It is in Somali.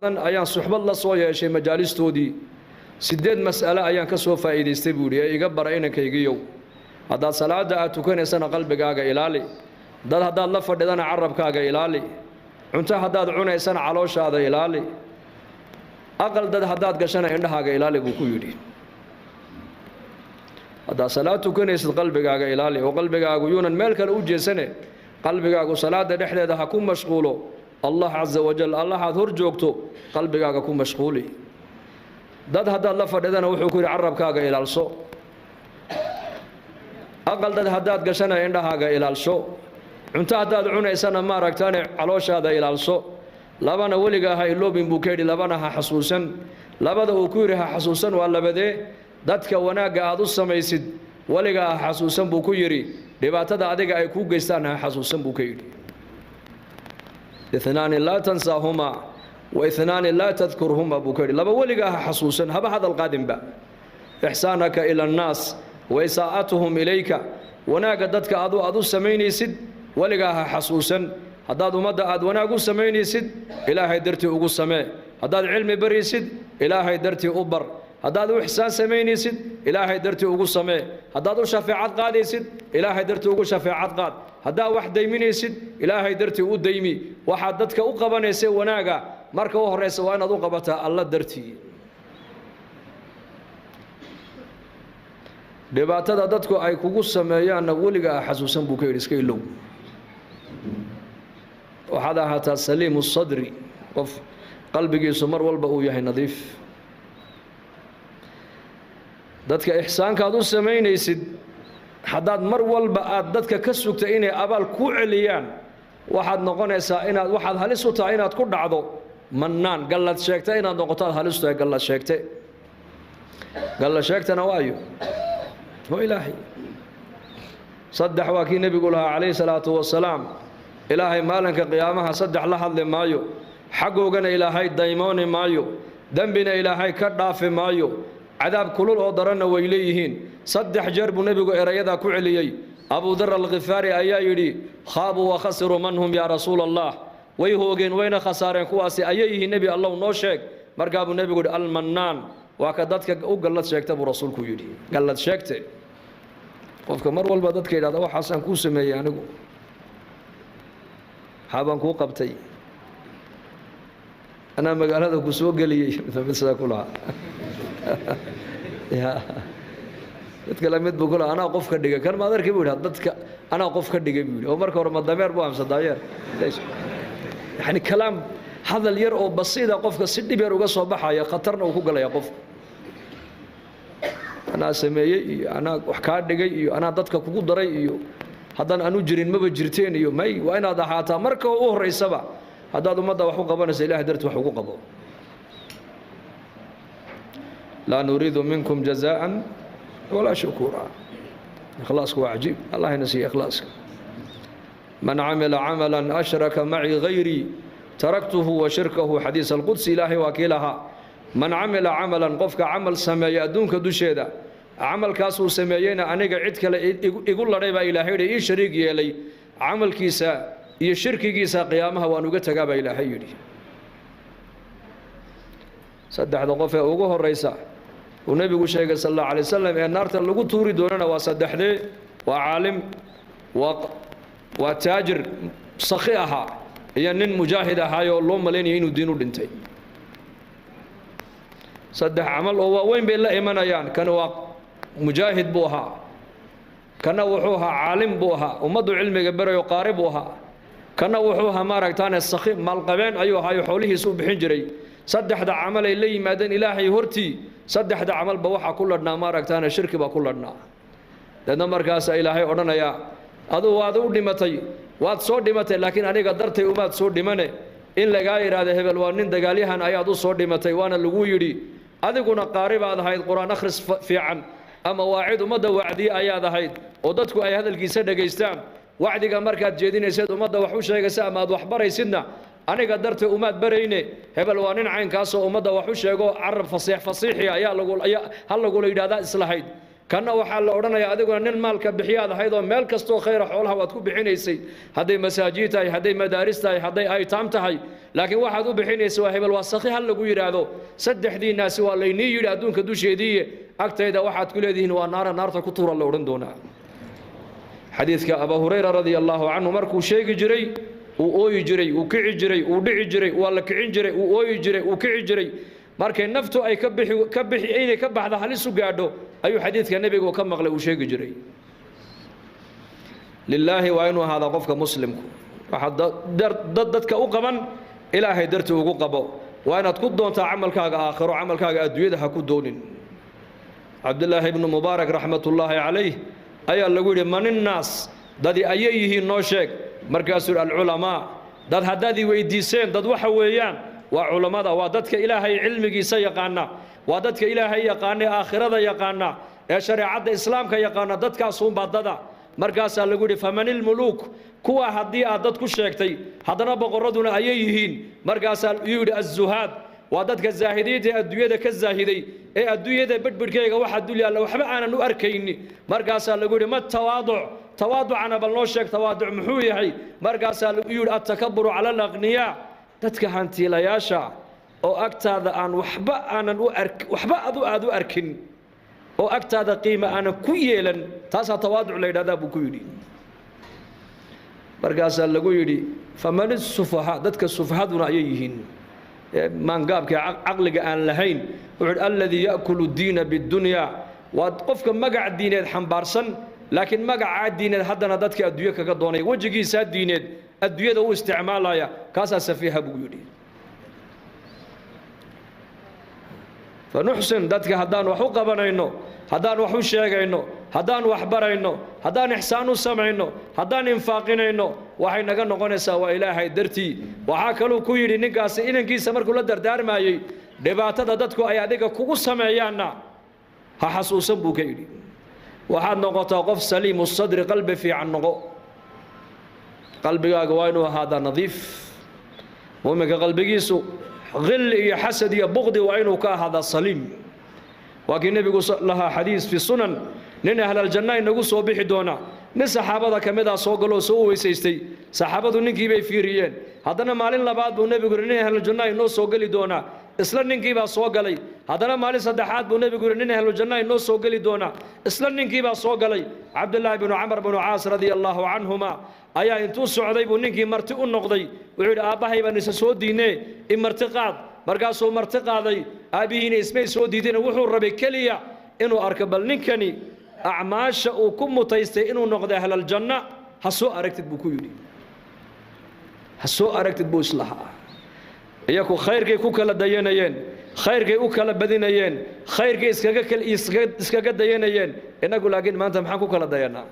ayaan suxbad la soo yeeshay majaalistoodii 8 mas'ala ayaan ka soo faa'iideystay buuri ee iga bara inankaygiyow hadaad salaada aad tukanaysana qalbigaaga ilaali dad hadaad la fadhidana carabkaaga ilaali cunto hadaad cunaysana calooshaada ilaali aqal dad hadaad gashana indhahaaga ilaali buu ku yidhi hadaad salaad tukanaysid qalbigaaga ilaali oo qalbigaagu yuunan meel kale u jeesane qalbigaagu salaada dhexdeeda ha ku mashquulo الله عز وجل الله هور جوجتو قلبك كون مشغولي دad hadaad la fadhidana wuxuu ku yiri carabkaaga ilaalso aqal dad hadaad gashana indhahaaga ilaalso cunto hadaad cunaysana ma aragtaan calooshaada ilaalso labana waliga ha iloobin buu ka yiri labana ha xasuusan labada uu ku yiri ha xasuusan waa labadee dadka wanaaga aad u samaysid waliga ha xasuusan buu ku yiri dhibaatada adiga ay ku geystaan ha xasuusan buu ka yiri اثنان لا تنساهما واثنان لا تذكرهما بكري لبا ولغا حسوسا هبا هذا القادم با احسانك الى الناس واساءتهم اليك وناغ ددك ادو سمينيسد ولغا حسوسا هداد مد اد وناغو سمينيسد الهي درتي ugu samee hadaad cilmi barisid ilaahay darti u bar hadaad ihsaan sameynaysid ilaahay darti ugu samee hadaad u shafaacad qaadaysid ilaahay darti ugu shafaacad qaad hadaad wax dayminaysid ilaahay darti u daymi waxa dadka u qabanaysa wanaaga marka u horeysa waa inaad u qabataa alla darti dhibaatada dadku ay kugu sameeyaan waliga xasuusan buu ka yiri iska ilow waxa hata salimu sadri qof qalbigiisu mar walba uu yahay nadiif dadka ihsaanka aad u sameynaysid hadaad mar walba aad dadka ka sugta inay abaal ku celiyaan waxaad noqonaysaa inaad waxaad halis u tahay inaad ku dhacdo mannaan galad sheegtay inaad noqoto halis u tahay galad sheegtana waayo oo ilaahi saddex waa kii nabigu lahaa calayhi salaatu wasalaam ilaahay maalinka qiyaamaha saddex la hadli maayo xagoogana ilaahay daymooni maayo dambina ilaahay ka dhaafi maayo عذاب كلول أو درنا ويليهين صدح جرب نبي إريدا كعليي أبو ذر الغفاري أيايري خابوا وخسروا منهم يا رسول الله ويهوجين وين خسارين كواسي أييه نبي الله نوشك مرقاب النبي يقول المنان وكذاتك قلت شيكت أبو رسول كيري قلت شيكت قفك مر والبدت كيدا ده حسن كوسمي يعني حابن كو قبتي أنا مقال هذا كسوق لي مثل كلها يا تكلمت بقول أنا قف كدقة كان ما أدرك بقول هذا أنا قف كدقة بقول عمر كور ما دمير بوام صداير ليش يعني كلام هذا الير أو بسيط قف كسيدي بيروق صباحا يا خطرنا وكوجل يا قف أنا سمي أنا وحكار دقي أنا ضدك كوجو دري هذا أنا جرين ما بجرتين ماي وأنا هذا حاتا مركو أوه سبع هذا مدة وحقوق بنا سيله درت وحقوق به لا نريد منكم جزاء ولا شكورا إخلاصك وعجيب الله ينسي إخلاصك من عمل عملا أشرك معي غيري تركته وشركه حديث القدس إلهي وكيلها من عمل عملا قفك عمل سمايا دونك دوشيدا عمل كاسو سمايين أنيق عدك يقول لريبا إلهي إيه شريك يلي عمل كيسا إيه شرك كيسا قيامها وأنوغتك أبا إلهي يلي صدح دقفة وقوه الرئيسة والنبي صلى الله عليه وسلم أن نارت اللي توري دوننا وصدح لي وعالم وتاجر صخيها هي نن مجاهدة هاي الله ملين ينو دينو دنتي صدح عمل هو وين بين الله إيمانا يان كانوا مجاهد بوها كانوا وحوها عالم بوها ومدوا علم جبر يقاربوها كانوا وحوها ما ركتان الصخيم مالقبين أيوه هاي حوله سوب حجري صدح دا عمل اللي مادن إلهي هرتي صدح دا عمل بوحة كلنا ما ركتان الشرك بكلنا لأن مركز إلهي أرنا يا أدو وادو دمتي واد صور دمتي لكن أنا قدرتي وماد صور دمني إن لقاير هذا هبل وانين دقاليها أيادو صور دمتي وانا اللقو يري هذا كنا قارب هذا هاي القرآن أخرس في عن أما واعد ومدى وعدي أياد هاي ودتكو أي هذا الجسد جيستام وعدك مركز جديد يسد ومدى وحوش يجسام ما دوحبر يسدنا أنا قدرت أمات بريني هبل وانين عين كاسو ومدى وحوش يجو عرب فصيح فصيحي يا لقول يا هلا قول إذا هذا إصلاحي kana waxaa la odhanayaa adiguna nin maalka bixiyaad ahayd oo meel kastoo khayra xoolaha waad ku bixinaysay hadday masaajid tahay hadday madaaris tahay hadday aytaam tahay laakiin waxaad u bixinaysay waa hebel waa sakhi hal lagu yidhaahdo saddexdiinaasi waa laynii yidhi adduunka dusheediiye agtayda waxaad ku leedihiin waa naarta ku tuura la odhan doonaa xadiidka Abu Hurayra radiyallahu anhu markuu sheegi jiray uu ooyi jiray uu kici jiray uu dhici jiray waa la kicin jiray uu ooyi jiray uu kici jiray markay naftu ay ka bixi inay ka baxdo halis u gaadho ayuu xadiidka nabigu ka maqlay uu sheegi jiray lillaahi wa inuu hada qofka muslimku waxa dadka u qaban ilaahay dartii ugu qabo waa inaad ku doontaa camalkaaga aakhiro camalkaaga adduunyada ha ku doonin Abdullah ibn Mubarak rahmatullahi alayhi ayaa lagu yiri manin naas dadi ayay yihiin noo sheeg markaasuu al-ulama dad hadii weydiiseen dad waxa weeyaan waa culimada waa dadka ilaahay cilmigiisa yaqaana waa dadka ilaahay yaqaana aakhirada yaqaana ee shariicada islaamka yaqaana dadkaas uun badada markaas lagu yiri famanil muluk kuwa hadii aad dad ku sheegtay hadana boqoraduna ayay yihiin markaas yiri az-zuhad waa dadka zaahidiinta adduunyada ka zaahiday ee adduunyada badbadkayga waxa dul yaala waxba aanan u arkayni markaas lagu yiri ma tawaaducana bal noo sheeg tawaaduc muxuu yahay markaas lagu yiri at-takabbur ala al-aghniya dadka hantiilayaasha oo agtaada aan waxba aanan u waxba aad u arkin oo agtaada qiimo aanan ku yeelan taas tawaaduc la yiraahdaa buu ku yiri markaas lagu yiri faman as-sufaha dadka sufahaduna ayay yihiin man gaabka aqliga aan lahayn wuxuu alladhi yaakulu diina bid-dunya waa qofka magac diineed xambaarsan laakiin magaca diineed haddana dadka adduunyo kaga doonay wajigiisa diineed adduunyada uu isticmaalaya kaasa safiiha buu yiri fanuhsin dadka haddaan wax u qabanayno haddaan wax u sheegayno haddaan wax barayno haddaan ihsaan u sameeyno haddaan infaaqinayno waxay naga noqonaysaa waa ilaahay dartii waxa kale uu ku yiri ninkaasi inankiisa markuu la dardaarmayay dhibaatada dadku ay adiga kugu sameeyaana ha xasuusan buu ka yiri waxaad noqotaa qof saliimu sadri qalbi fiican noqo qalbigaaga waa inuu ahaada nadiif muuminka qalbigiisu غل iyo xasad iyo buqdi waa inuu ka ahaada saliim waakii nabigu lahaa xadiis fi sunan nin ahlal janna inagu soo bixi doona nin saxaabada kamida soo galo soo weysaystay saxaabadu ninkii bay fiiriyeen haddana maalin labaad buu nabigu nin ahlal janna inoo soo gali doona isla ninkii baa soo galay haddana maalin saddexaad buu nabigu nin ahlal janna inoo soo gali doona isla ninkii baa soo galay Abdullah ibn Umar ibn Aas radiyallahu anhuma ayaa intuu socday buu ninkii marti u noqday wuxuu yiri aabahay baan isa soo diinay in marti qaad markaasuu marti qaaday aabihiina ismay soo diideen wuxuu rabay kaliya inuu arko bal ninkani acmaasha uu ku mutaystay inuu noqdo ahlal janna ha soo aragtid buu ku yiri ha soo aragtid buu islaha iyagu khayrkay ku kala dayanayeen khayrkay u kala badinayeen khayrkay iskaga dayanayeen inagu laakiin maanta maxaan ku kala dayanaa